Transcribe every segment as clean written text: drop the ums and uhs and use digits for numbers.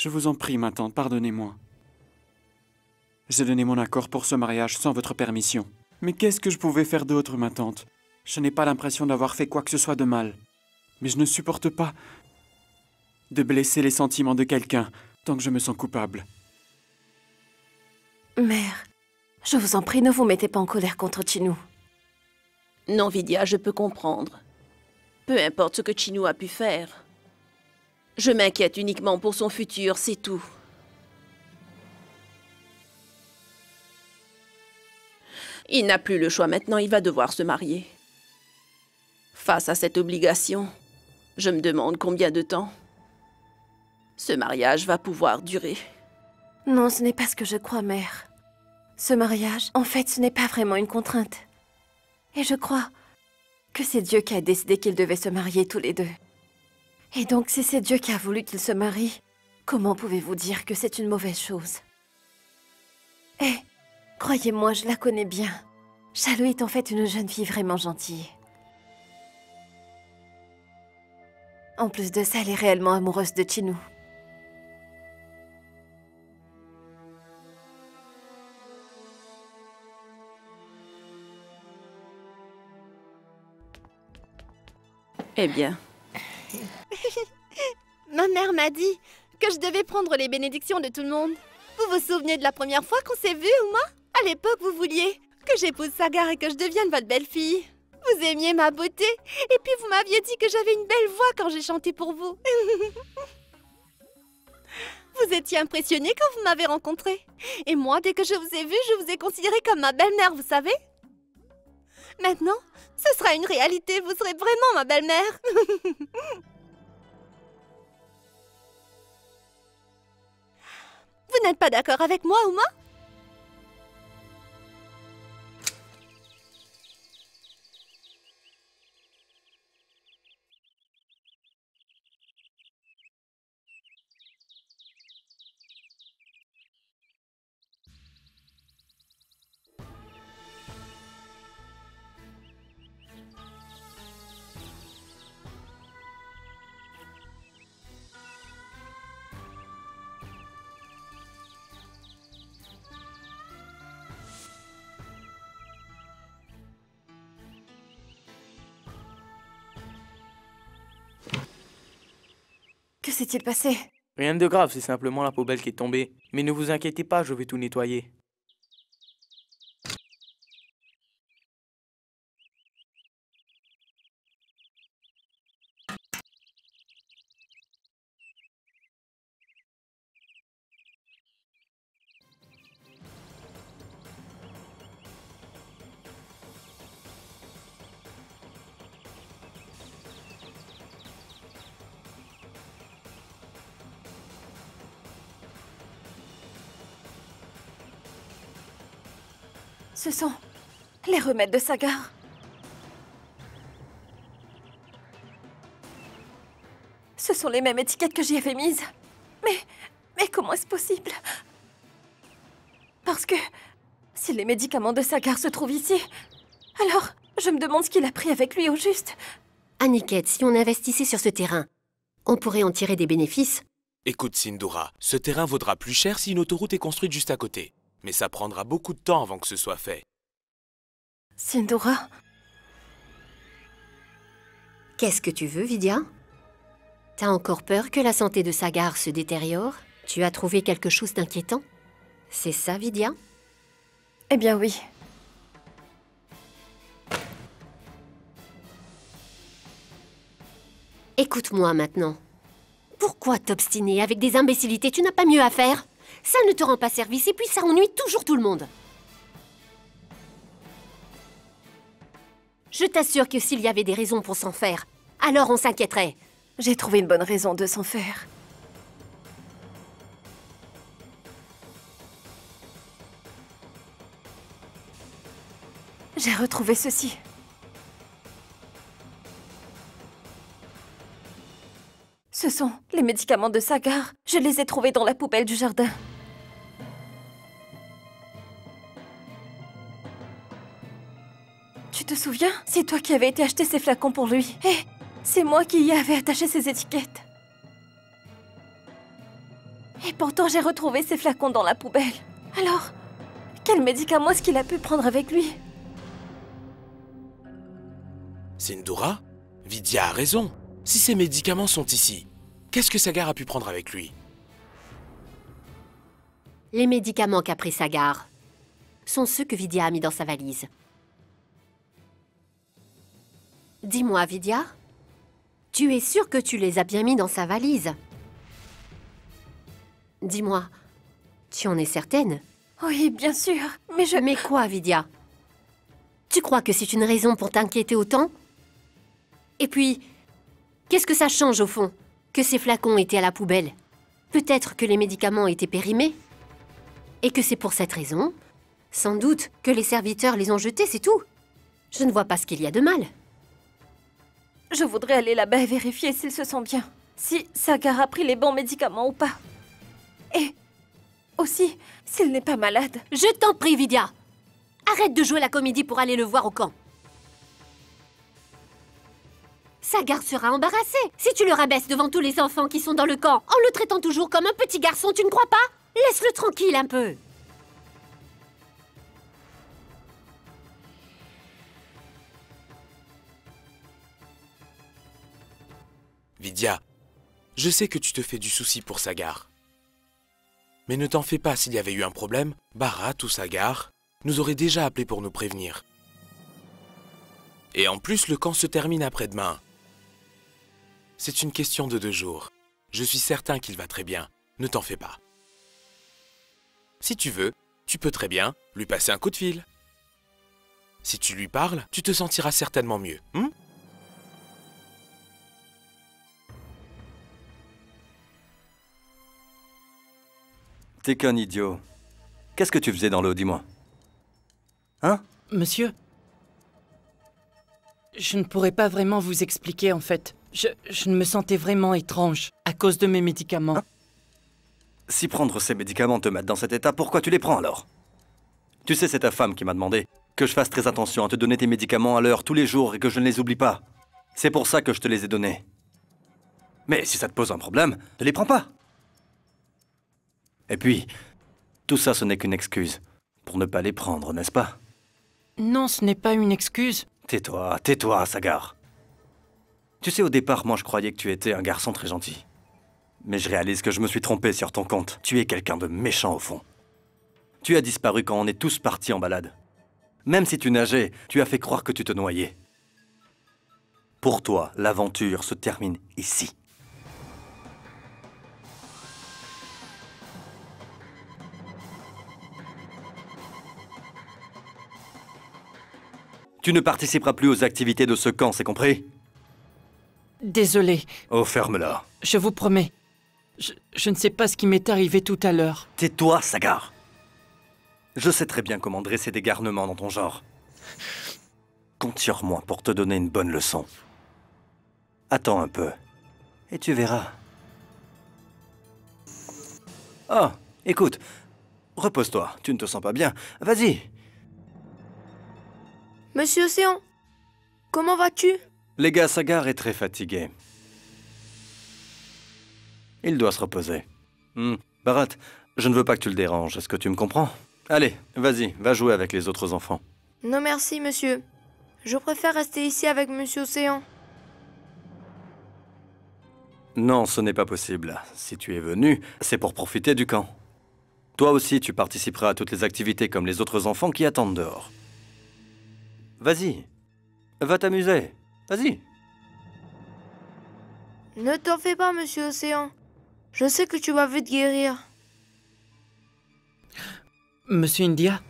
Je vous en prie, ma tante, pardonnez-moi. J'ai donné mon accord pour ce mariage sans votre permission. Mais qu'est-ce que je pouvais faire d'autre, ma tante? Je n'ai pas l'impression d'avoir fait quoi que ce soit de mal. Mais je ne supporte pas de blesser les sentiments de quelqu'un tant que je me sens coupable. Mère, je vous en prie, ne vous mettez pas en colère contre Chinou. Non, Vidya, je peux comprendre. Peu importe ce que Chinou a pu faire. Je m'inquiète uniquement pour son futur, c'est tout. Il n'a plus le choix maintenant, il va devoir se marier. Face à cette obligation, je me demande combien de temps ce mariage va pouvoir durer. Non, ce n'est pas ce que je crois, mère. Ce mariage, en fait, ce n'est pas vraiment une contrainte. Et je crois que c'est Dieu qui a décidé qu'ils devaient se marier tous les deux. Et donc, si c'est Dieu qui a voulu qu'ils se marient, comment pouvez-vous dire que c'est une mauvaise chose? Eh, croyez-moi, je la connais bien. Chalou est en fait une jeune fille vraiment gentille. En plus de ça, elle est réellement amoureuse de Chinou. Eh bien, Ma mère m'a dit que je devais prendre les bénédictions de tout le monde. Vous vous souvenez de la première fois qu'on s'est vus, Uma? À l'époque, vous vouliez que j'épouse Sagar et que je devienne votre belle-fille. Vous aimiez ma beauté, et puis vous m'aviez dit que j'avais une belle voix quand j'ai chanté pour vous. Vous étiez impressionné quand vous m'avez rencontrée. Et moi, dès que je vous ai vu, je vous ai considérée comme ma belle-mère, vous savez? Maintenant, ce sera une réalité, vous serez vraiment ma belle-mère. Vous n'êtes pas d'accord avec moi, Uma? Que s'est-il passé? Rien de grave, c'est simplement la poubelle qui est tombée. Mais ne vous inquiétez pas, je vais tout nettoyer. Ce sont les remèdes de Sagar. Ce sont les mêmes étiquettes que j'y avais mises. Mais comment est-ce possible? Parce que si les médicaments de Sagar se trouvent ici, alors je me demande ce qu'il a pris avec lui au juste. Aniket, si on investissait sur ce terrain, on pourrait en tirer des bénéfices. Écoute, Sindhura, ce terrain vaudra plus cher si une autoroute est construite juste à côté. Mais ça prendra beaucoup de temps avant que ce soit fait. Sindhura, Qu'est-ce que tu veux, Vidya? T'as encore peur que la santé de Sagar se détériore? Tu as trouvé quelque chose d'inquiétant? C'est ça, Vidya? eh bien oui. Écoute-moi maintenant. Pourquoi t'obstiner avec des imbécilités? Tu n'as pas mieux à faire? Ça ne te rend pas service et puis ça ennuie toujours tout le monde. Je t'assure que s'il y avait des raisons pour s'en faire, alors on s'inquiéterait. J'ai trouvé une bonne raison de s'en faire. J'ai retrouvé ceci. Ce sont les médicaments de Sagar. Je les ai trouvés dans la poubelle du jardin. Tu te souviens? C'est toi qui avais été acheter ces flacons pour lui. Et c'est moi qui y avais attaché ces étiquettes. pourtant j'ai retrouvé ces flacons dans la poubelle. Alors, quel médicament est-ce qu'il a pu prendre avec lui? Sindhura, Vidya a raison. Si ces médicaments sont ici, qu'est-ce que Sagar a pu prendre avec lui? Les médicaments qu'a pris Sagar sont ceux que Vidya a mis dans sa valise. Dis-moi, Vidya, tu es sûre que tu les as bien mis dans sa valise? Dis-moi, tu en es certaine? Oui, bien sûr, mais Mais quoi, Vidya? Tu crois que c'est une raison pour t'inquiéter autant? Et puis, qu'est-ce que ça change au fond, que ces flacons étaient à la poubelle? Peut-être que les médicaments étaient périmés? Et que c'est pour cette raison, sans doute, que les serviteurs les ont jetés, c'est tout. Je ne vois pas ce qu'il y a de mal. Je voudrais aller là-bas et vérifier s'il se sent bien. Si Sagar a pris les bons médicaments ou pas. Et aussi, s'il n'est pas malade. Je t'en prie, Vidya. Arrête de jouer la comédie pour aller le voir au camp. Sagar sera embarrassé si tu le rabaisses devant tous les enfants qui sont dans le camp, en le traitant toujours comme un petit garçon, tu ne crois pas? Laisse-le tranquille un peu. Vidya, je sais que tu te fais du souci pour Sagar. Mais ne t'en fais pas, s'il y avait eu un problème, Bharat ou Sagar nous auraient déjà appelé pour nous prévenir. Et en plus, le camp se termine après-demain. C'est une question de 2 jours. Je suis certain qu'il va très bien. Ne t'en fais pas. Si tu veux, tu peux très bien lui passer un coup de fil. Si tu lui parles, tu te sentiras certainement mieux. T'es qu'un idiot. Qu'est-ce que tu faisais dans l'eau, dis-moi? Hein? Monsieur, je ne pourrais pas vraiment vous expliquer en fait. Je me sentais vraiment étrange à cause de mes médicaments. Hein? Si prendre ces médicaments te mettent dans cet état, pourquoi tu les prends alors? Tu sais, c'est ta femme qui m'a demandé que je fasse très attention à te donner tes médicaments à l'heure tous les jours et que je ne les oublie pas. C'est pour ça que je te les ai donnés. Mais si ça te pose un problème, ne les prends pas. Et puis, tout ça, ce n'est qu'une excuse pour ne pas les prendre, n'est-ce pas? Non, ce n'est pas une excuse. Tais-toi, Sagar. Tu sais, au départ, moi, je croyais que tu étais un garçon très gentil. Mais je réalise que je me suis trompé sur ton compte. Tu es quelqu'un de méchant, au fond. Tu as disparu quand on est tous partis en balade. Même si tu nageais, tu as fait croire que tu te noyais. Pour toi, l'aventure se termine ici. Tu ne participeras plus aux activités de ce camp, c'est compris? Désolé. Oh, ferme-la. Je vous promets. Je ne sais pas ce qui m'est arrivé tout à l'heure. Tais-toi, Sagar. Je sais très bien comment dresser des garnements dans ton genre. Compte sur moi pour te donner une bonne leçon. Attends un peu, et tu verras. Oh, écoute, repose-toi, tu ne te sens pas bien. Vas-y. Monsieur Océan, comment vas-tu? Les gars, Sagar est très fatigué. Il doit se reposer. Bharat, je ne veux pas que tu le déranges, est-ce que tu me comprends? Allez, vas-y, va jouer avec les autres enfants. Non merci, monsieur. Je préfère rester ici avec Monsieur Océan. Non, ce n'est pas possible. Si tu es venu, c'est pour profiter du camp. Toi aussi, tu participeras à toutes les activités comme les autres enfants qui attendent dehors. Vas-y, va t'amuser. Vas-y. Ne t'en fais pas, Monsieur Océan. Je sais que tu vas vite guérir. Monsieur India?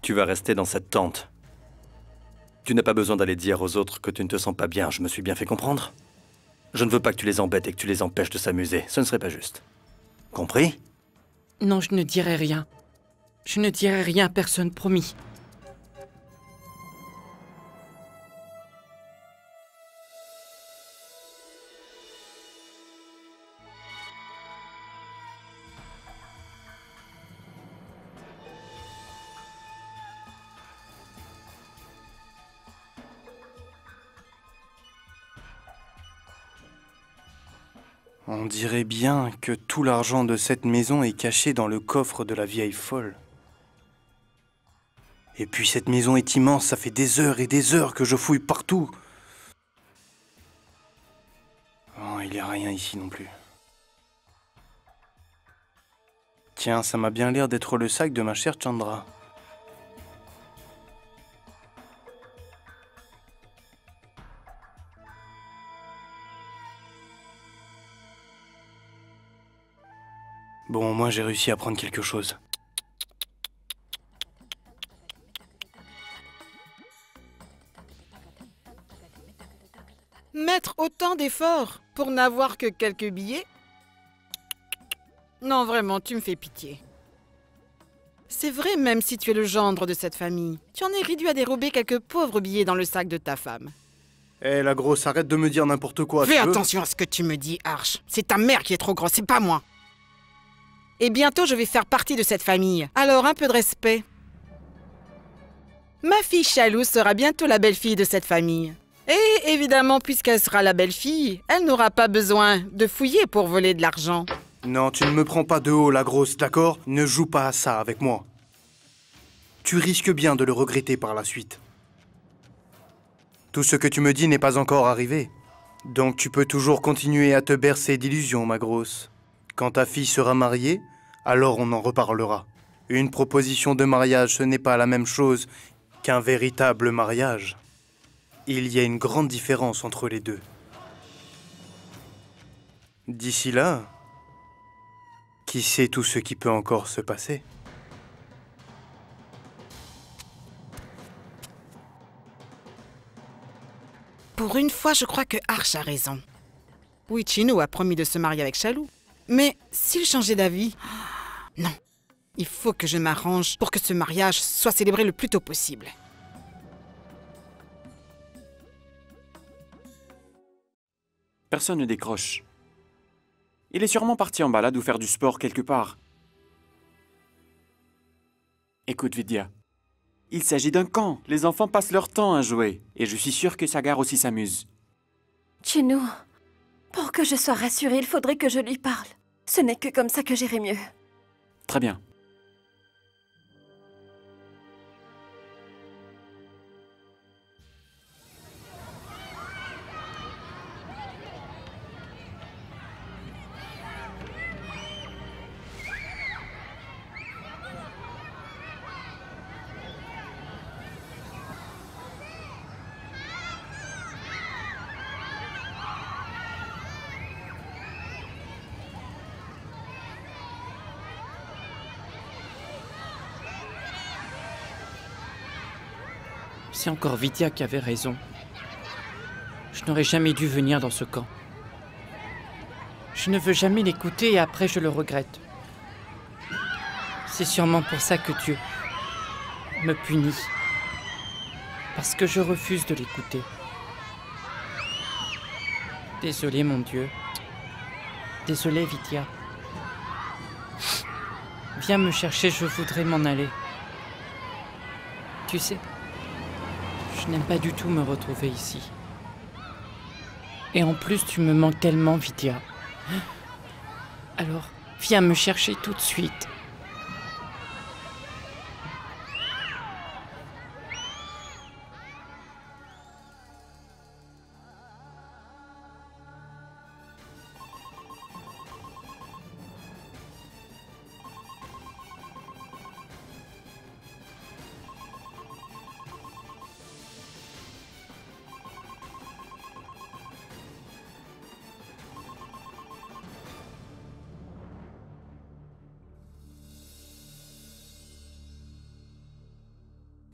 Tu vas rester dans cette tente. Tu n'as pas besoin d'aller dire aux autres que tu ne te sens pas bien, je me suis bien fait comprendre. Je ne veux pas que tu les embêtes et que tu les empêches de s'amuser, ce ne serait pas juste. Compris? Non, je ne dirai rien. Je ne dirai rien à personne, promis. On dirait bien que tout l'argent de cette maison est caché dans le coffre de la vieille folle. Et puis cette maison est immense, ça fait des heures et des heures que je fouille partout. Oh, il n'y a rien ici non plus. Tiens, ça m'a bien l'air d'être le sac de ma chère Chandra. Bon, moi j'ai réussi à prendre quelque chose. Mettre autant d'efforts pour n'avoir que quelques billets? Non, vraiment, tu me fais pitié. C'est vrai, même si tu es le gendre de cette famille, tu en es réduit à dérober quelques pauvres billets dans le sac de ta femme. Eh, la grosse, arrête de me dire n'importe quoi. Fais attention à ce que tu me dis, Arch. C'est ta mère qui est trop grosse, c'est pas moi. Et bientôt, je vais faire partie de cette famille. Alors, un peu de respect. Ma fille Chalou sera bientôt la belle-fille de cette famille. Et évidemment, puisqu'elle sera la belle-fille, elle n'aura pas besoin de fouiller pour voler de l'argent. Non, tu ne me prends pas de haut, la grosse, d'accord? Ne joue pas à ça avec moi. Tu risques bien de le regretter par la suite. Tout ce que tu me dis n'est pas encore arrivé. Donc tu peux toujours continuer à te bercer d'illusions, ma grosse. Quand ta fille sera mariée, alors on en reparlera. Une proposition de mariage, ce n'est pas la même chose qu'un véritable mariage. Il y a une grande différence entre les deux. D'ici là, qui sait tout ce qui peut encore se passer? Pour une fois, je crois que Arch a raison. Oui, Chino a promis de se marier avec Chalou. Mais s'il changeait d'avis... Non, il faut que je m'arrange pour que ce mariage soit célébré le plus tôt possible. Personne ne décroche. Il est sûrement parti en balade ou faire du sport quelque part. Écoute, Vidya. Il s'agit d'un camp. Les enfants passent leur temps à jouer. Et je suis sûr que Sagar aussi s'amuse. Chino, pour que je sois rassurée, il faudrait que je lui parle. Ce n'est que comme ça que j'irai mieux. Très bien. C'est encore Vidya qui avait raison. Je n'aurais jamais dû venir dans ce camp. Je ne veux jamais l'écouter et après je le regrette. C'est sûrement pour ça que Dieu me punit. Parce que je refuse de l'écouter. Désolé, mon Dieu. Désolé, Vidya. Viens me chercher, je voudrais m'en aller. Tu sais, je n'aime pas du tout me retrouver ici. Et en plus, tu me manques tellement, Vidya. Alors, viens me chercher tout de suite.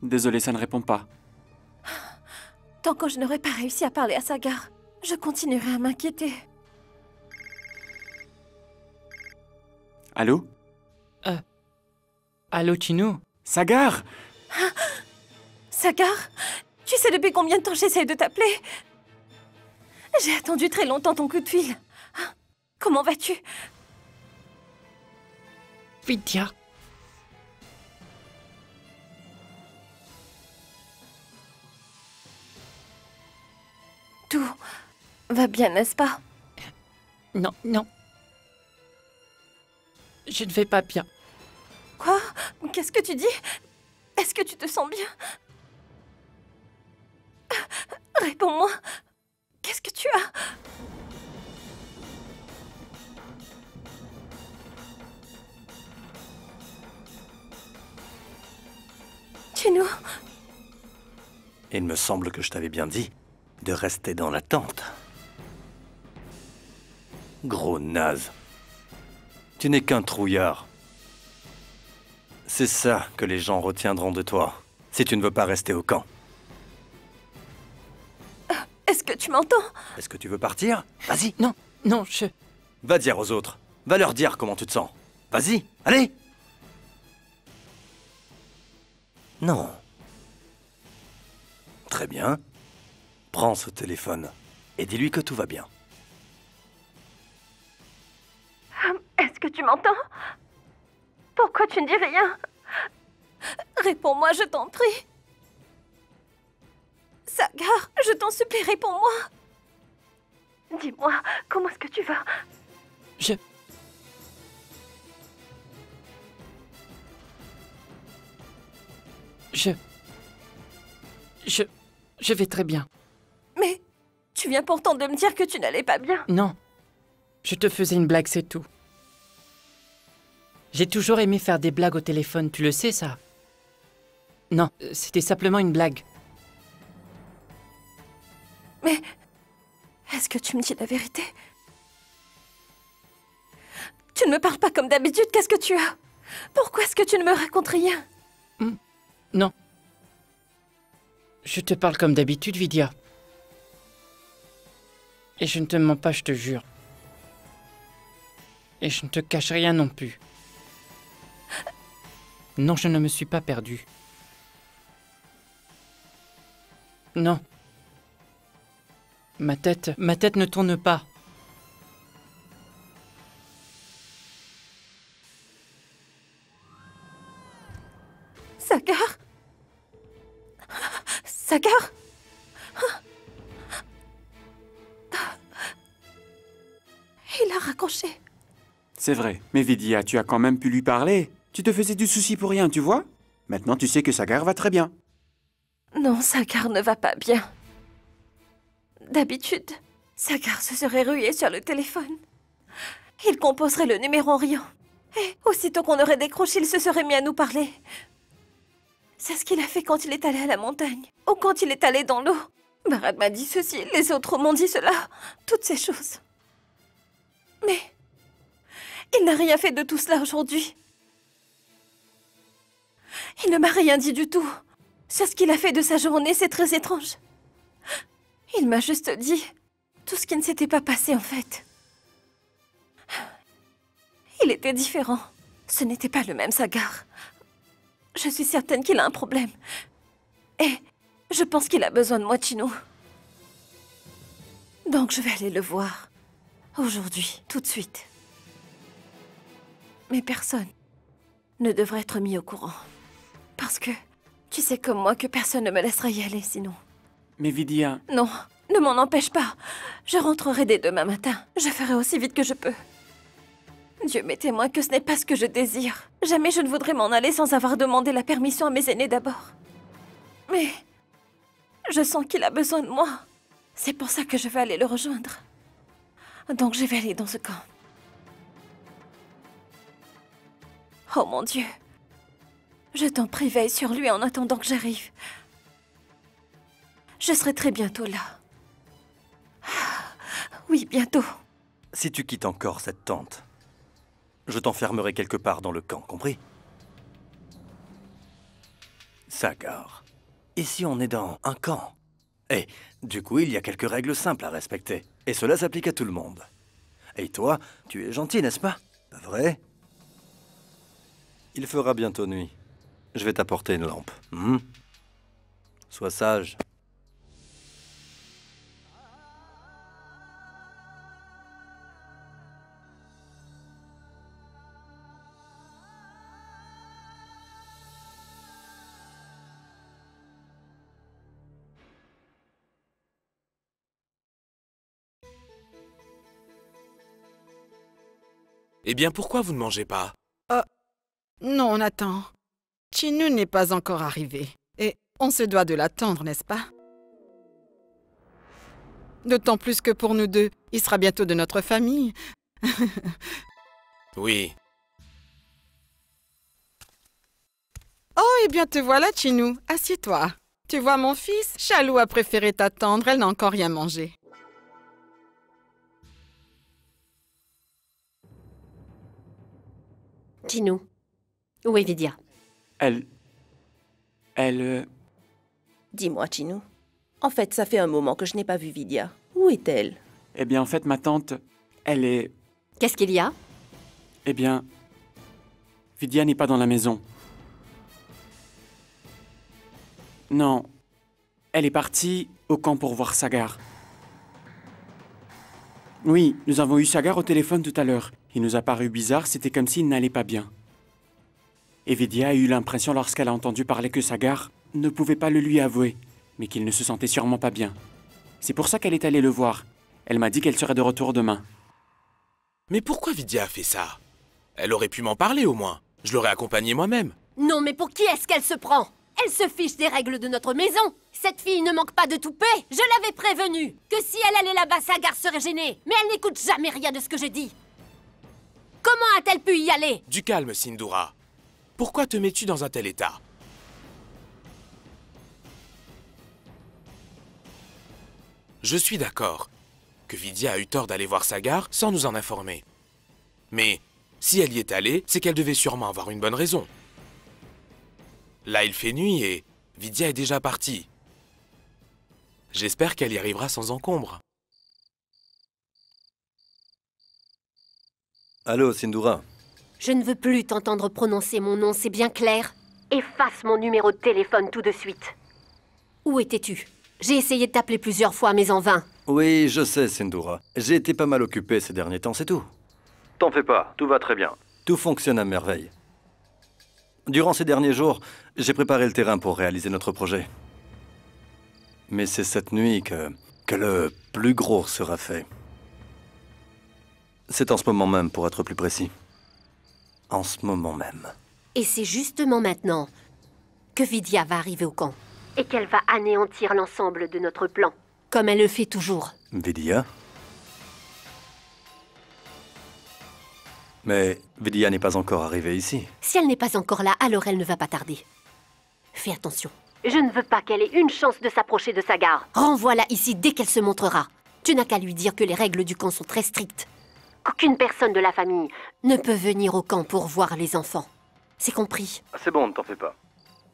Désolé, ça ne répond pas. Tant que je n'aurai pas réussi à parler à Sagar, je continuerai à m'inquiéter. Allô? Allô, Chino? Sagar! Sagar, tu sais depuis combien de temps j'essaie de t'appeler? J'ai attendu très longtemps ton coup de fil. Comment vas-tu? Vidya. Tout va bien, n'est-ce pas? Non, non. Je ne vais pas bien. Quoi? Qu'est-ce que tu dis? Est-ce que tu te sens bien? Réponds-moi. Qu'est-ce que tu as? Chino. Il me semble que je t'avais bien dit de rester dans la tente. Gros naze. Tu n'es qu'un trouillard. C'est ça que les gens retiendront de toi, si tu ne veux pas rester au camp. Est-ce que tu m'entends? Est-ce que tu veux partir? Vas-y. Non, non, je... Va dire aux autres. Va leur dire comment tu te sens. Vas-y, allez! Non. Très bien. Prends ce téléphone et dis-lui que tout va bien. Est-ce que tu m'entends? Pourquoi tu ne dis rien? Réponds-moi, je t'en prie. Sagar, je t'en supplie, réponds-moi. Dis-moi, comment est-ce que tu vas? Je vais très bien. Mais tu viens pourtant de me dire que tu n'allais pas bien. Non. Je te faisais une blague, c'est tout. J'ai toujours aimé faire des blagues au téléphone, tu le sais, ça? Non, c'était simplement une blague. Mais est-ce que tu me dis la vérité? Tu ne me parles pas comme d'habitude, qu'est-ce que tu as? Pourquoi est-ce que tu ne me racontes rien? Non. Je te parle comme d'habitude, Vidya. Et je ne te mens pas, je te jure. Et je ne te cache rien non plus. Non, je ne me suis pas perdu. Non. Ma tête ne tourne pas. Sagar? Sagar? Il a raccroché. C'est vrai, mais Vidya, tu as quand même pu lui parler. Tu te faisais du souci pour rien, tu vois? Maintenant, tu sais que Sagar va très bien. Non, Sagar ne va pas bien. D'habitude, Sagar se serait rué sur le téléphone. Il composerait le numéro en riant. Et aussitôt qu'on aurait décroché, il se serait mis à nous parler. C'est ce qu'il a fait quand il est allé à la montagne, ou quand il est allé dans l'eau. Bharat m'a dit ceci, les autres m'ont dit cela, toutes ces choses. Mais il n'a rien fait de tout cela aujourd'hui. Il ne m'a rien dit du tout. C'est ce qu'il a fait de sa journée, c'est très étrange. Il m'a juste dit tout ce qui ne s'était pas passé en fait. Il était différent. Ce n'était pas le même Sagar. Je suis certaine qu'il a un problème. Et je pense qu'il a besoin de moi, Chino. Donc je vais aller le voir. Aujourd'hui, tout de suite. Mais personne ne devrait être mis au courant. Parce que tu sais comme moi que personne ne me laissera y aller sinon. Mais Vidya... Non, ne m'en empêche pas. Je rentrerai dès demain matin. Je ferai aussi vite que je peux. Dieu m'est témoin que ce n'est pas ce que je désire. Jamais je ne voudrais m'en aller sans avoir demandé la permission à mes aînés d'abord. Mais je sens qu'il a besoin de moi. C'est pour ça que je vais aller le rejoindre. Donc je vais aller dans ce camp. Oh mon Dieu. Je t'en prie, veille sur lui en attendant que j'arrive. Je serai très bientôt là. Oui, bientôt. Si tu quittes encore cette tente, je t'enfermerai quelque part dans le camp, compris? Sagar, ici on est dans un camp. Et du coup, il y a quelques règles simples à respecter. Et cela s'applique à tout le monde. Et toi, tu es gentil, n'est-ce pas? Pas vrai? Il fera bientôt nuit. Je vais t'apporter une lampe. Sois sage. Eh bien, pourquoi vous ne mangez pas? Non, on attend. Chinu n'est pas encore arrivé. Et on se doit de l'attendre, n'est-ce pas? D'autant plus que pour nous deux, il sera bientôt de notre famille. Oui. Oh, eh bien te voilà, Chinu. Assieds-toi. Tu vois, mon fils, Chalou a préféré t'attendre. Elle n'a encore rien mangé. Chinu, où est Vidya? Elle... Dis-moi, Chinu. En fait, ça fait un moment que je n'ai pas vu Vidya. Où est-elle? Eh bien, en fait, ma tante, elle est... Qu'est-ce qu'il y a? Eh bien... Vidya n'est pas dans la maison. Non. Elle est partie au camp pour voir Sagar. Oui, nous avons eu Sagar au téléphone tout à l'heure. Il nous a paru bizarre, c'était comme s'il n'allait pas bien. Et Vidya a eu l'impression lorsqu'elle a entendu parler que Sagar ne pouvait pas le lui avouer, mais qu'il ne se sentait sûrement pas bien. C'est pour ça qu'elle est allée le voir. Elle m'a dit qu'elle serait de retour demain. Mais pourquoi Vidya a fait ça? Elle aurait pu m'en parler au moins. Je l'aurais accompagnée moi-même. Non, mais pour qui est-ce qu'elle se prend? Elle se fiche des règles de notre maison. Cette fille ne manque pas de toupet. Je l'avais prévenue que si elle allait là-bas, Sagar serait gênée. Mais elle n'écoute jamais rien de ce que je dis. Comment a-t-elle pu y aller? Du calme, Sindhura. Pourquoi te mets-tu dans un tel état? Je suis d'accord que Vidya a eu tort d'aller voir Sagar sans nous en informer. Mais si elle y est allée, c'est qu'elle devait sûrement avoir une bonne raison. Là, il fait nuit et Vidya est déjà partie. J'espère qu'elle y arrivera sans encombre. Allô, Sindhura. Je ne veux plus t'entendre prononcer mon nom, c'est bien clair? Efface mon numéro de téléphone tout de suite. Où étais-tu? J'ai essayé de t'appeler plusieurs fois, mais en vain. Oui, je sais, Sindhura. J'ai été pas mal occupé ces derniers temps, c'est tout. T'en fais pas, tout va très bien. Tout fonctionne à merveille. Durant ces derniers jours, j'ai préparé le terrain pour réaliser notre projet. Mais c'est cette nuit que le plus gros sera fait. C'est en ce moment même, pour être plus précis. En ce moment même. Et c'est justement maintenant que Vidya va arriver au camp. Et qu'elle va anéantir l'ensemble de notre plan, comme elle le fait toujours. Vidya? Mais Vidya n'est pas encore arrivée ici. Si elle n'est pas encore là, alors elle ne va pas tarder. Fais attention. Je ne veux pas qu'elle ait une chance de s'approcher de Sagar. Renvoie-la ici dès qu'elle se montrera. Tu n'as qu'à lui dire que les règles du camp sont très strictes. Qu'aucune personne de la famille ne peut venir au camp pour voir les enfants. C'est compris? C'est bon, ne t'en fais pas.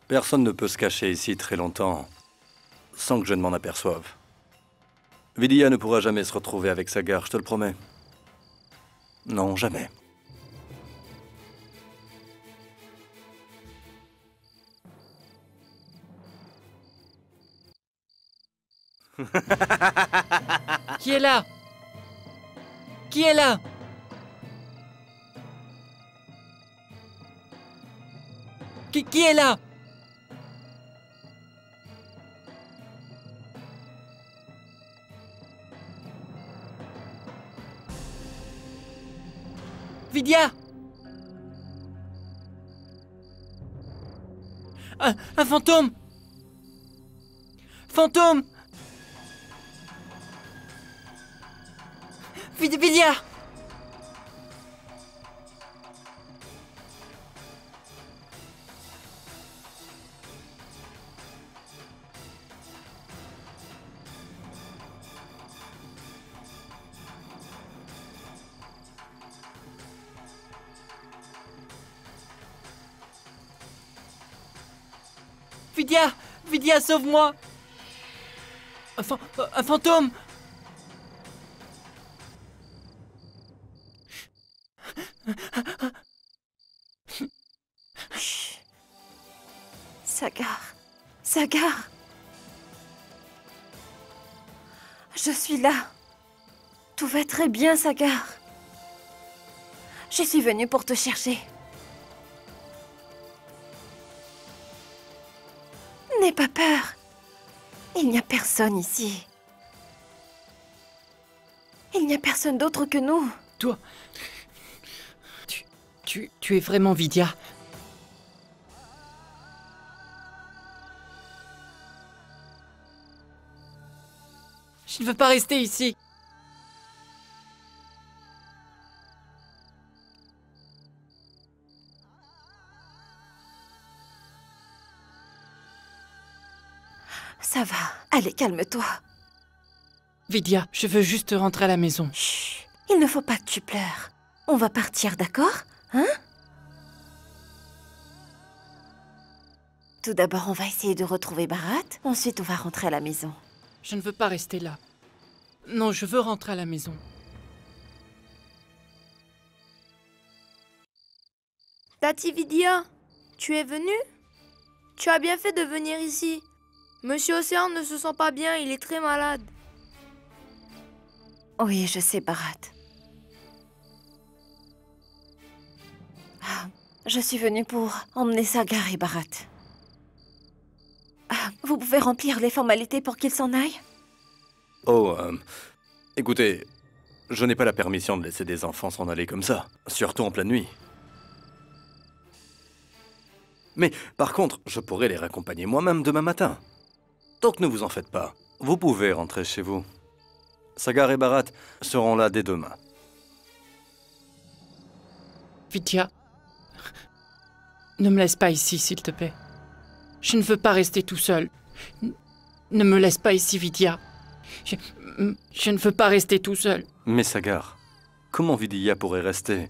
Personne ne peut se cacher ici très longtemps sans que je ne m'en aperçoive. Vidya ne pourra jamais se retrouver avec Sagar, je te le promets. Non, jamais. Qui est là? Qui est là? Qui est là? Vidya? Un fantôme! Fantôme! Vidya! Vidya! Vidya, sauve-moi! Un fantôme! Chut. Sagar. Sagar. Je suis là. Tout va très bien, Sagar. Je suis venue pour te chercher. N'aie pas peur. Il n'y a personne ici. Il n'y a personne d'autre que nous. Toi... Tu es vraiment Vidya. Je ne veux pas rester ici. Ça va. Allez, calme-toi. Vidya, je veux juste rentrer à la maison. Chut. Il ne faut pas que tu pleures. On va partir, d'accord? Hein? Tout d'abord, on va essayer de retrouver Bharat. Ensuite, on va rentrer à la maison. Je ne veux pas rester là. Non, je veux rentrer à la maison. Tati Vidya, tu es venue? Tu as bien fait de venir ici. Monsieur Océan ne se sent pas bien, il est très malade. Oui, je sais, Bharat. Je suis venue pour emmener Sagar et Bharat. Vous pouvez remplir les formalités pour qu'ils s'en aillent? Oh, écoutez, je n'ai pas la permission de laisser des enfants s'en aller comme ça, surtout en pleine nuit. Mais par contre, je pourrais les raccompagner moi-même demain matin. Donc ne vous en faites pas, vous pouvez rentrer chez vous. Sagar et Bharat seront là dès demain. Vidya, ne me laisse pas ici, s'il te plaît. Je ne veux pas rester tout seul. Ne me laisse pas ici, Vidya. Je ne veux pas rester tout seul. Mais Sagar, comment Vidya pourrait rester?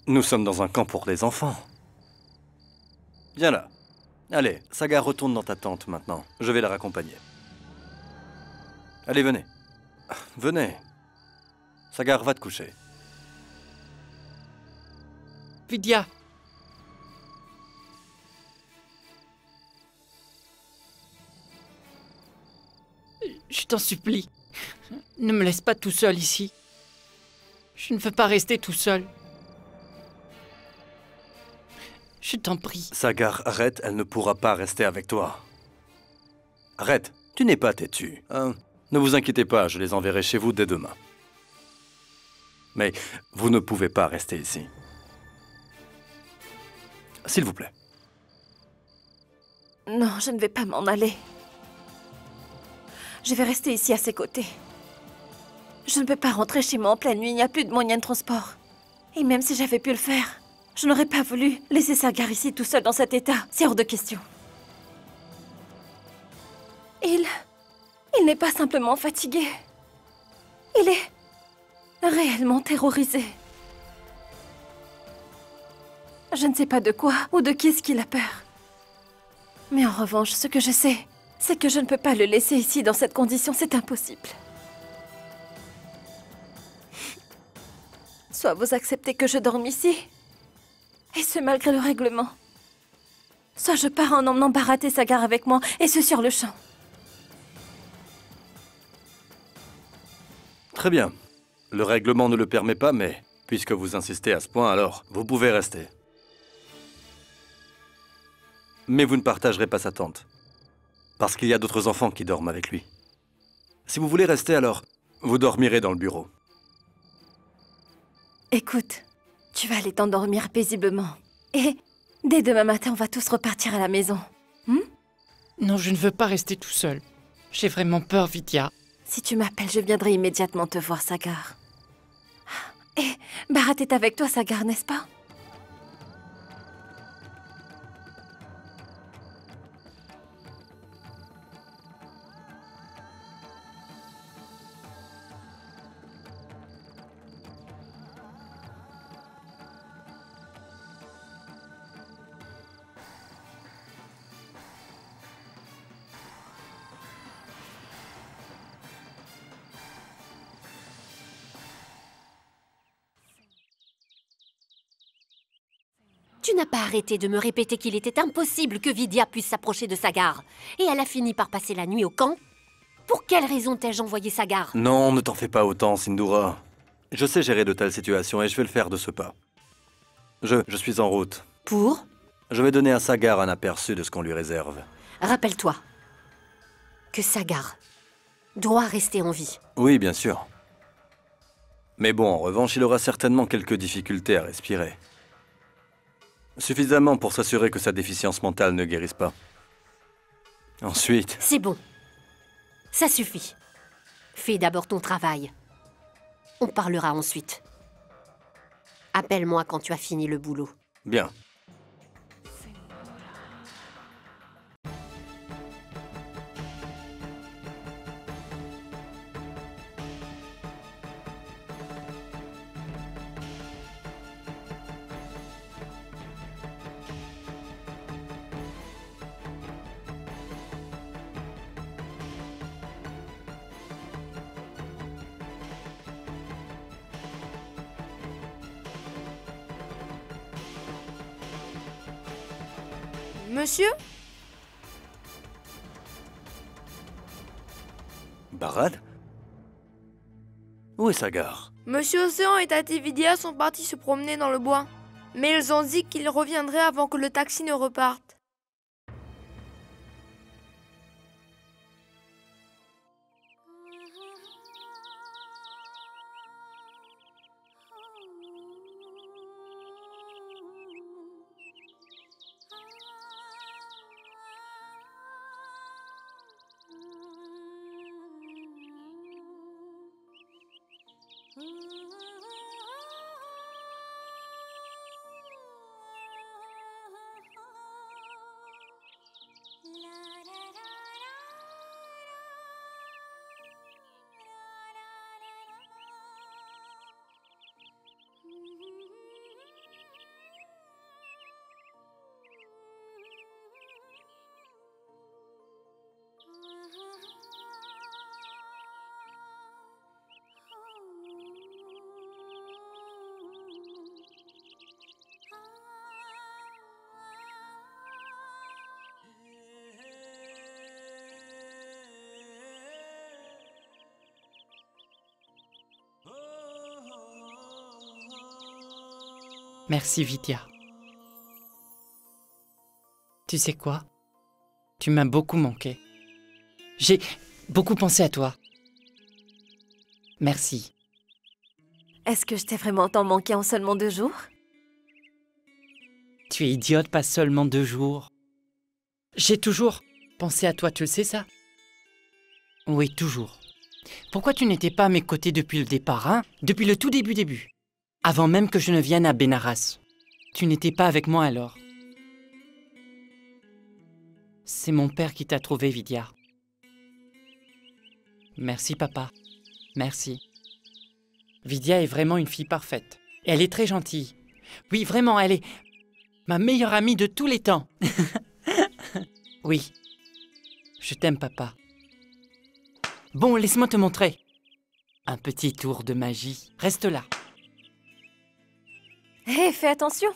Nous sommes dans un camp pour les enfants. Viens là. Allez, Sagar, retourne dans ta tente maintenant. Je vais la raccompagner. Allez, venez. Venez. Sagar, va te coucher. Vidya. Je t'en supplie. Ne me laisse pas tout seul ici. Je ne veux pas rester tout seul. Je t'en prie. Sagar, arrête, elle ne pourra pas rester avec toi. Arrête, tu n'es pas têtu. Hein? Ne vous inquiétez pas, je les enverrai chez vous dès demain. Mais vous ne pouvez pas rester ici. S'il vous plaît. Non, je ne vais pas m'en aller. Je vais rester ici à ses côtés. Je ne peux pas rentrer chez moi en pleine nuit, il n'y a plus de moyen de transport. Et même si j'avais pu le faire, je n'aurais pas voulu laisser Sagar ici tout seul dans cet état. C'est hors de question. Il n'est pas simplement fatigué. Il est réellement terrorisé. Je ne sais pas de quoi ou de qui est-ce qu'il a peur. Mais en revanche, ce que je sais, c'est que je ne peux pas le laisser ici dans cette condition, c'est impossible. Soit vous acceptez que je dorme ici, et ce malgré le règlement. Soit je pars en emmenant Bharat et Sagar avec moi, et ce sur le champ. Très bien. Le règlement ne le permet pas, mais puisque vous insistez à ce point, alors vous pouvez rester. Mais vous ne partagerez pas sa tente. Parce qu'il y a d'autres enfants qui dorment avec lui. Si vous voulez rester, alors vous dormirez dans le bureau. Écoute, tu vas aller t'endormir paisiblement. Et dès demain matin, on va tous repartir à la maison. Non, je ne veux pas rester tout seul. J'ai vraiment peur, Vidya. Si tu m'appelles, je viendrai immédiatement te voir, Sagar. Et Bharat est avec toi, Sagar, n'est-ce pas? Tu n'as pas arrêté de me répéter qu'il était impossible que Vidya puisse s'approcher de Sagar. Et elle a fini par passer la nuit au camp. Pour quelle raison t'ai-je envoyé Sagar? Non, ne t'en fais pas autant, Sindhura. Je sais gérer de telles situations et je vais le faire de ce pas. Je suis en route. Pour? Je vais donner à Sagar un aperçu de ce qu'on lui réserve. Rappelle-toi que Sagar doit rester en vie. Oui, bien sûr. Mais bon, en revanche, il aura certainement quelques difficultés à respirer. Suffisamment pour s'assurer que sa déficience mentale ne guérisse pas. Ensuite... C'est bon. Ça suffit. Fais d'abord ton travail. On parlera ensuite. Appelle-moi quand tu as fini le boulot. Bien. Monsieur? Barad? Où est Sagar? Monsieur Océan et Tati Vidya sont partis se promener dans le bois. Mais ils ont dit qu'ils reviendraient avant que le taxi ne reparte. Merci, Vidya. Tu sais quoi? Tu m'as beaucoup manqué. J'ai beaucoup pensé à toi. Merci. Est-ce que je t'ai vraiment tant manqué en seulement 2 jours? Tu es idiote, pas seulement 2 jours. J'ai toujours pensé à toi, tu le sais ça? Oui, toujours. Pourquoi tu n'étais pas à mes côtés depuis le départ, hein? Depuis le tout début. Avant même que je ne vienne à Benaras. Tu n'étais pas avec moi alors. C'est mon père qui t'a trouvé, Vidya. Merci, papa. Merci. Vidya est vraiment une fille parfaite. Et elle est très gentille. Oui, vraiment, elle est ma meilleure amie de tous les temps. Oui. Je t'aime, papa. Bon, laisse-moi te montrer. Un petit tour de magie. Reste là. Hé, fais attention!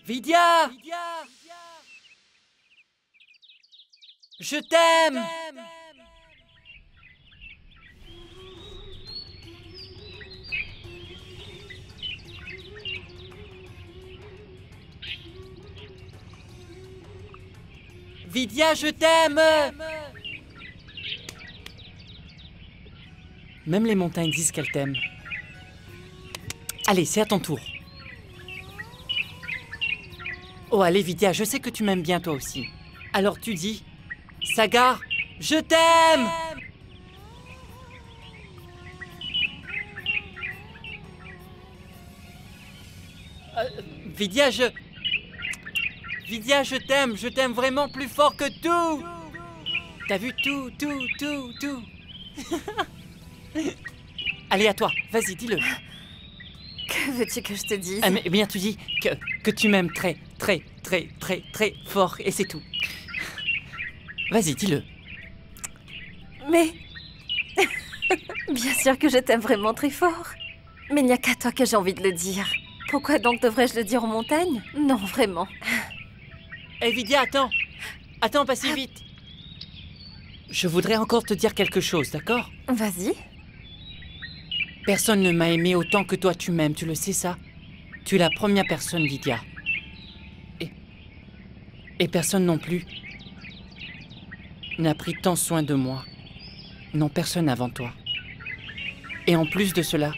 Vidya! Je t'aime! Vidya, je t'aime! Même les montagnes disent qu'elles t'aiment. Allez, c'est à ton tour. Oh, allez, Vidya, je sais que tu m'aimes bien toi aussi. Alors tu dis, Sagar, je t'aime! Vidya, Vidya, je t'aime vraiment plus fort que tout! T'as vu tout. Allez, à toi, vas-y, dis-le. Que veux-tu que je te dise? Mais bien, tu dis que tu m'aimes très fort, et c'est tout. Vas-y, dis-le. Mais... Bien sûr que je t'aime vraiment très fort. Mais il n'y a qu'à toi que j'ai envie de le dire. Pourquoi donc devrais-je le dire aux montagnes? Non, vraiment. Hé, Vidya, attends. Attends, pas si vite. Je voudrais encore te dire quelque chose, d'accord? Vas-y. Personne ne m'a aimé autant que toi tu m'aimes, tu le sais ça? Tu es la première personne, Vidya. Et personne non plus n'a pris tant soin de moi. Non, personne avant toi. Et en plus de cela,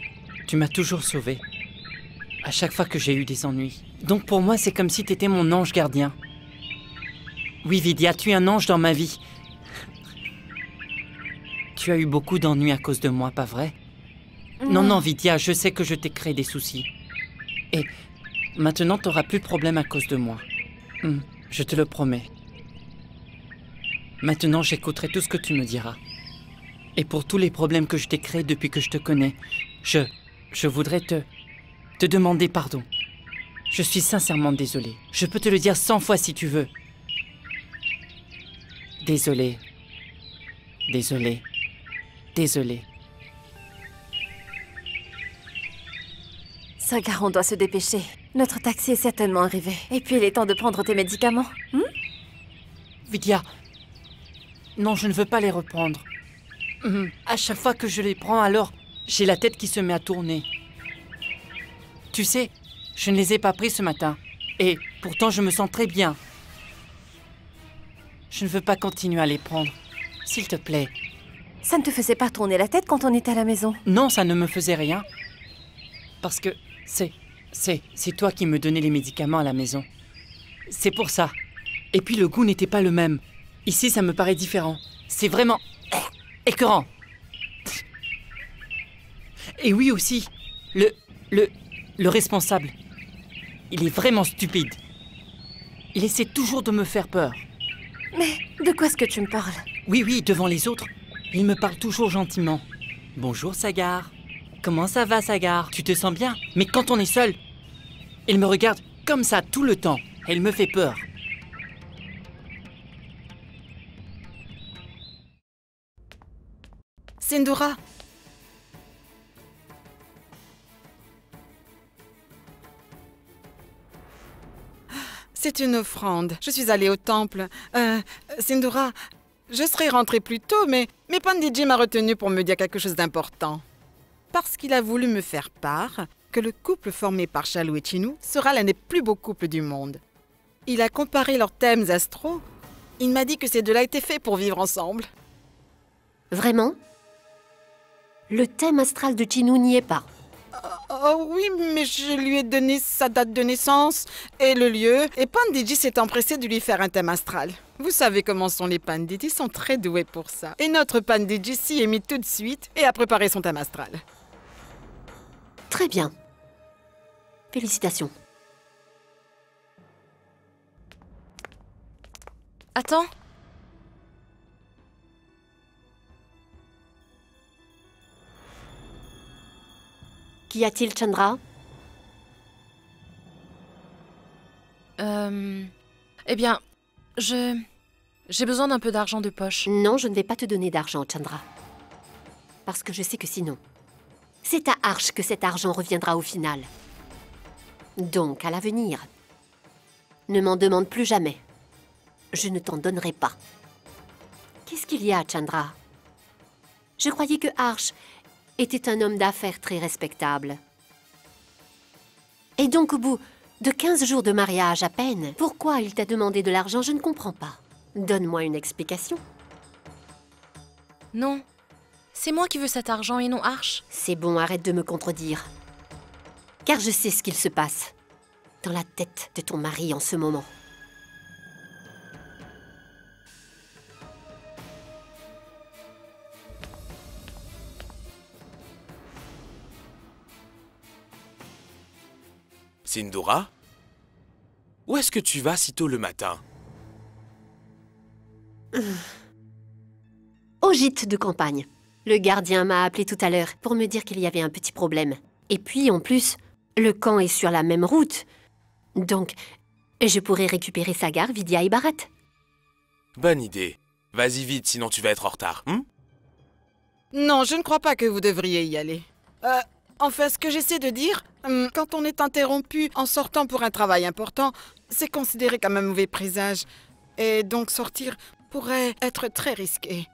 tu m'as toujours sauvé. À chaque fois que j'ai eu des ennuis. Donc pour moi, c'est comme si tu étais mon ange gardien. Oui, Vidya, tu es un ange dans ma vie. Tu as eu beaucoup d'ennuis à cause de moi, pas vrai? Non, non, Vidya, je sais que je t'ai créé des soucis. Et maintenant, tu n'auras plus de problème à cause de moi. Je te le promets. Maintenant, j'écouterai tout ce que tu me diras. Et pour tous les problèmes que je t'ai créés depuis que je te connais, je voudrais te demander pardon. Je suis sincèrement désolé. Je peux te le dire 100 fois si tu veux. Désolé. Désolé. Désolé. Sagar, on doit se dépêcher. Notre taxi est certainement arrivé. Et puis il est temps de prendre tes médicaments. Vidya. Non, je ne veux pas les reprendre. À chaque fois que je les prends, alors, j'ai la tête qui se met à tourner. Tu sais, je ne les ai pas pris ce matin. Et pourtant, je me sens très bien. Je ne veux pas continuer à les prendre. S'il te plaît. Ça ne te faisait pas tourner la tête quand on était à la maison? Non, ça ne me faisait rien. Parce que c'est toi qui me donnais les médicaments à la maison. C'est pour ça. Et puis le goût n'était pas le même. Ici, ça me paraît différent. C'est vraiment écœurant. Et oui aussi, le responsable, il est vraiment stupide. Il essaie toujours de me faire peur. Mais de quoi est-ce que tu me parles? Oui, devant les autres, il me parle toujours gentiment. Bonjour Sagar. Comment ça va Sagar? Tu te sens bien? Mais quand on est seul, il me regarde comme ça tout le temps. Et il me fait peur. Sindoora. C'est une offrande. Je suis allée au temple. Sindoora, je serais rentrée plus tôt, mais Pandiji m'a retenue pour me dire quelque chose d'important. Parce qu'il a voulu me faire part que le couple formé par Chalou et Chinu sera l'un des plus beaux couples du monde. Il a comparé leurs thèmes astraux. Il m'a dit que ces deux-là étaient faits pour vivre ensemble. Vraiment? Le thème astral de Chinu n'y est pas. Oh oui, mais je lui ai donné sa date de naissance et le lieu. Et Pandiji s'est empressé de lui faire un thème astral. Vous savez comment sont les Pandiji, ils sont très doués pour ça. Et notre Pandiji s'y est mis tout de suite et a préparé son thème astral. Très bien. Félicitations. Attends. Qu'y a-t-il, Chandra? Eh bien, j'ai besoin d'un peu d'argent de poche. Non, je ne vais pas te donner d'argent, Chandra. Parce que je sais que sinon, c'est à Arsh que cet argent reviendra au final. Donc, à l'avenir, ne m'en demande plus jamais. Je ne t'en donnerai pas. Qu'est-ce qu'il y a, Chandra? Je croyais que Arsh était un homme d'affaires très respectable. Et donc, au bout de 15 jours de mariage à peine, pourquoi il t'a demandé de l'argent, je ne comprends pas. Donne-moi une explication. Non, c'est moi qui veux cet argent et non Arsh. C'est bon, arrête de me contredire. Car je sais ce qu'il se passe dans la tête de ton mari en ce moment. Sindoora? Où est-ce que tu vas si tôt le matin? Au gîte de campagne. Le gardien m'a appelé tout à l'heure pour me dire qu'il y avait un petit problème. Et puis, en plus, le camp est sur la même route. Donc, je pourrais récupérer Sagar, Vidya et Bharat. Bonne idée. Vas-y vite, sinon tu vas être en retard. Non, je ne crois pas que vous devriez y aller. Enfin, ce que j'essaie de dire, quand on est interrompu en sortant pour un travail important, c'est considéré comme un mauvais présage. Et donc sortir pourrait être très risqué.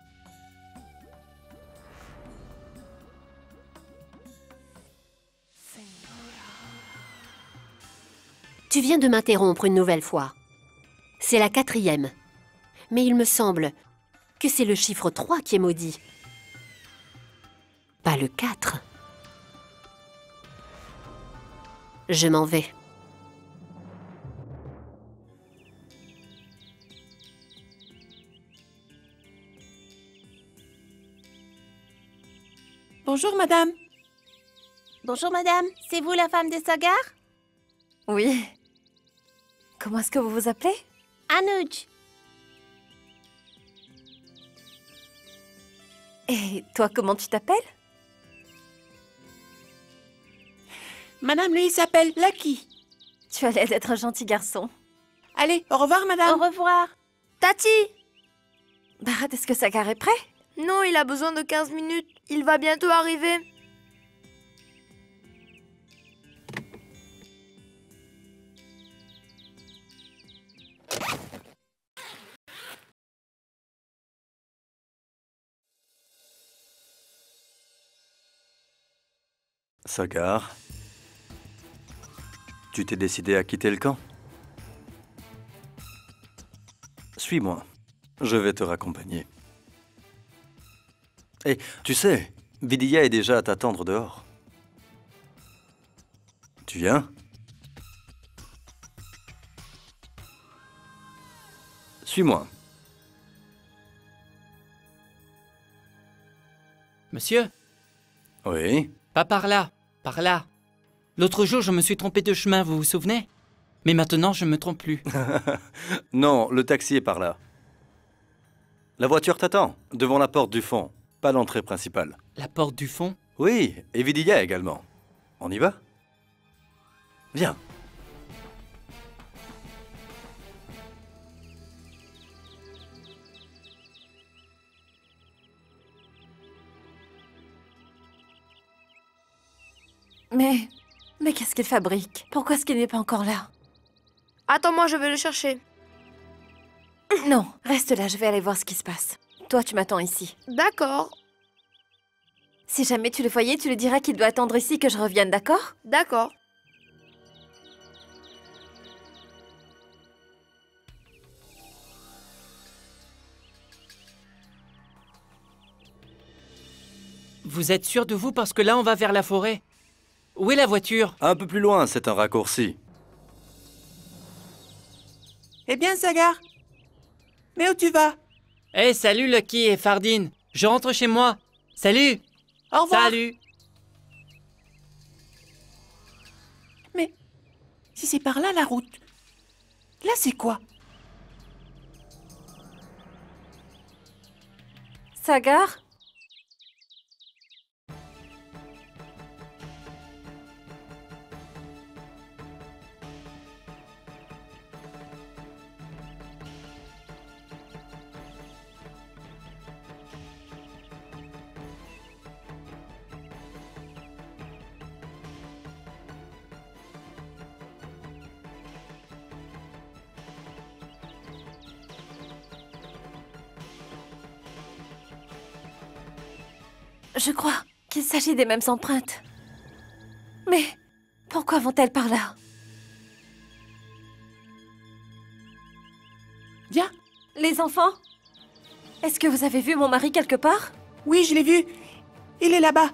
Tu viens de m'interrompre une nouvelle fois. C'est la 4e. Mais il me semble que c'est le chiffre 3 qui est maudit. Pas le 4. Je m'en vais. Bonjour, madame. Bonjour madame, c'est vous la femme de Sagar? Oui. Comment est-ce que vous vous appelez? Anuj. Et toi, comment tu t'appelles? Madame, lui, il s'appelle Lucky. Tu as l'air d'être un gentil garçon. Allez, au revoir, madame. Au revoir. Tati! Bharat, est-ce que Sagar est prêt? Non, il a besoin de 15 minutes. Il va bientôt arriver. Sagar, tu t'es décidé à quitter le camp? Suis-moi, je vais te raccompagner. Et tu sais, Vidya est déjà à t'attendre dehors. Tu viens? Suis-moi. Monsieur? Oui? Pas par là, par là. L'autre jour, je me suis trompé de chemin, vous vous souvenez? Mais maintenant, je ne me trompe plus. Non, le taxi est par là. La voiture t'attend, devant la porte du fond, pas l'entrée principale. La porte du fond? Oui, et Vidya également. On y va? Viens. Mais qu'est-ce qu'il fabrique? Pourquoi est-ce qu'il n'est pas encore là? Attends-moi, je vais le chercher. Non, reste là, je vais aller voir ce qui se passe. Toi, tu m'attends ici. D'accord, Si jamais tu le voyais, tu lui diras qu'il doit attendre ici que je revienne, d'accord? d'accord. Vous êtes sûr de vous parce que là, on va vers la forêt. Où est la voiture? Un peu plus loin, c'est un raccourci. Eh bien, Sagar. Mais où tu vas? Eh, salut Lucky et Fardine. Je rentre chez moi. Salut. Au revoir. Salut. Mais si c'est par là la route, là c'est quoi? Sagar? Je crois qu'il s'agit des mêmes empreintes. Mais pourquoi vont-elles par là? Viens. Les enfants? Est-ce que vous avez vu mon mari quelque part? Oui, je l'ai vu. Il est là-bas.